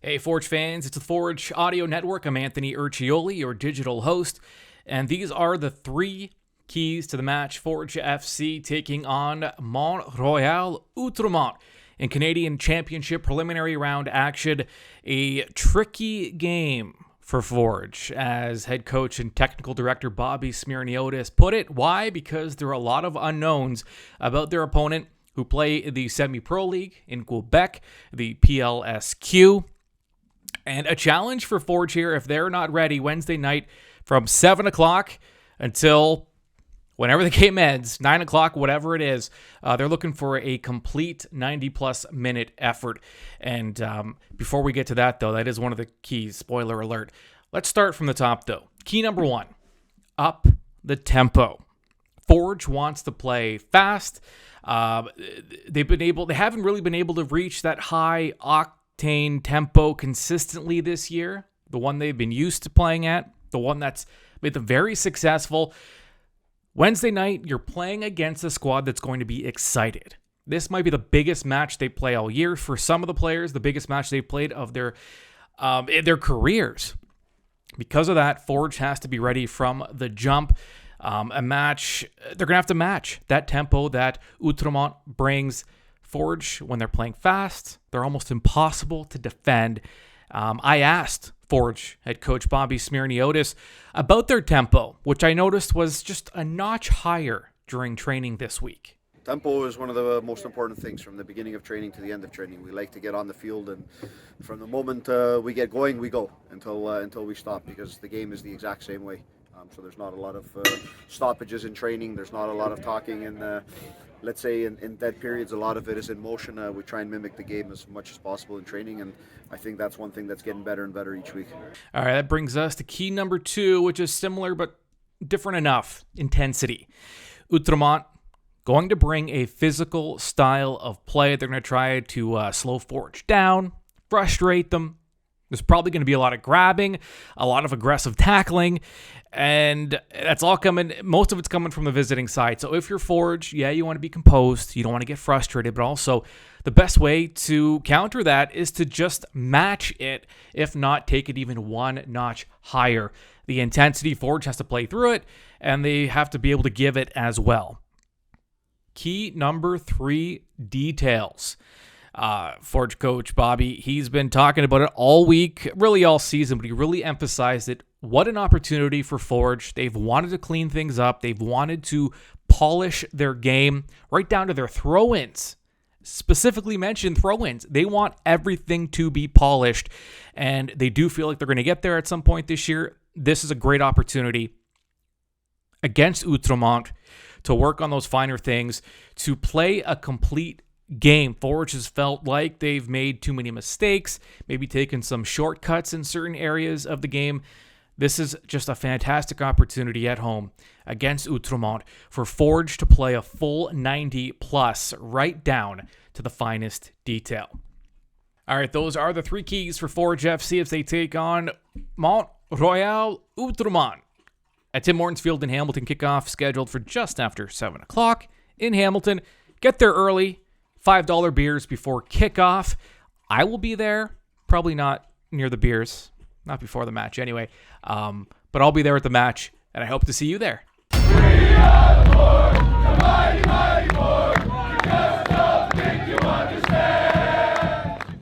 Hey, Forge fans, it's the Forge Audio Network. I'm Anthony Urciuoli, your digital host, and these are the three keys to the match. Forge FC taking on Mont-Royal Outremont in Canadian Championship preliminary round action. A tricky game for Forge, as head coach and technical director Bobby Smirniotis put it. Why? Because there are a lot of unknowns about their opponent, who play the Semi-Pro League in Quebec, the PLSQ. And a challenge for Forge here if they're not ready Wednesday night from 7 o'clock until whenever the game ends, 9 o'clock, whatever it is. They're looking for a complete 90-plus minute effort. And before we get to that, though, that is one of the keys. Spoiler alert. Let's start from the top, though. Key number one, up the tempo. Forge wants to play fast. They haven't really been able to reach that high octane tempo consistently this year. The one they've been used to playing at, the one that's made them very successful. Wednesday night, you're playing against a squad that's going to be excited. This might be the biggest match they play all year. For some of the players, the biggest match they've played of their careers. Because of that, Forge has to be ready from the jump. They're going to have to match that tempo that Outremont brings. Forge, when they're playing fast, they're almost impossible to defend. I asked Forge head coach Bobby Smirniotis about their tempo, which I noticed was just a notch higher during training this week. Tempo is one of the most important things from the beginning of training to the end of training. We like to get on the field, and from the moment we get going, we go until we stop, because the game is the exact same way. So there's not a lot of stoppages in training. There's not a lot of talking, and let's say in dead periods, a lot of it is in motion. We try and mimic the game as much as possible in training, and I think that's one thing that's getting better and better each week. All right, that brings us to key number two, which is similar but different enough: intensity. Outremont going to bring a physical style of play. They're going to try to slow Forge down, frustrate them. There's probably going to be a lot of grabbing, a lot of aggressive tackling, and that's all coming. Most of it's coming from the visiting side. So if you're Forge, you want to be composed. You don't want to get frustrated, but also the best way to counter that is to just match it, if not take it even one notch higher. The intensity, Forge has to play through it, and they have to be able to give it as well. Key number three, details. Forge coach Bobby, he's been talking about it all week, really all season, but he really emphasized it. What an opportunity for Forge. They've wanted to clean things up. They've wanted to polish their game right down to their throw-ins. Specifically mentioned throw-ins. They want everything to be polished, and they do feel like they're going to get there at some point this year. This is a great opportunity against Outremont to work on those finer things, to play a complete game. Forge has felt like they've made too many mistakes, maybe taken some shortcuts in certain areas of the game. This is just a fantastic opportunity at home against Outremont for Forge to play a full 90 plus, right down to the finest detail. All right, those are the three keys for Forge FC if they take on Mont-Royal Outremont at Tim Hortons Field in Hamilton. Kickoff scheduled for just after 7 o'clock in Hamilton. Get there early. $5 beers before kickoff. I will be there, probably not near the beers, not before the match anyway, but I'll be there at the match, and I hope to see you there. We are the Forge, the mighty, mighty Forge.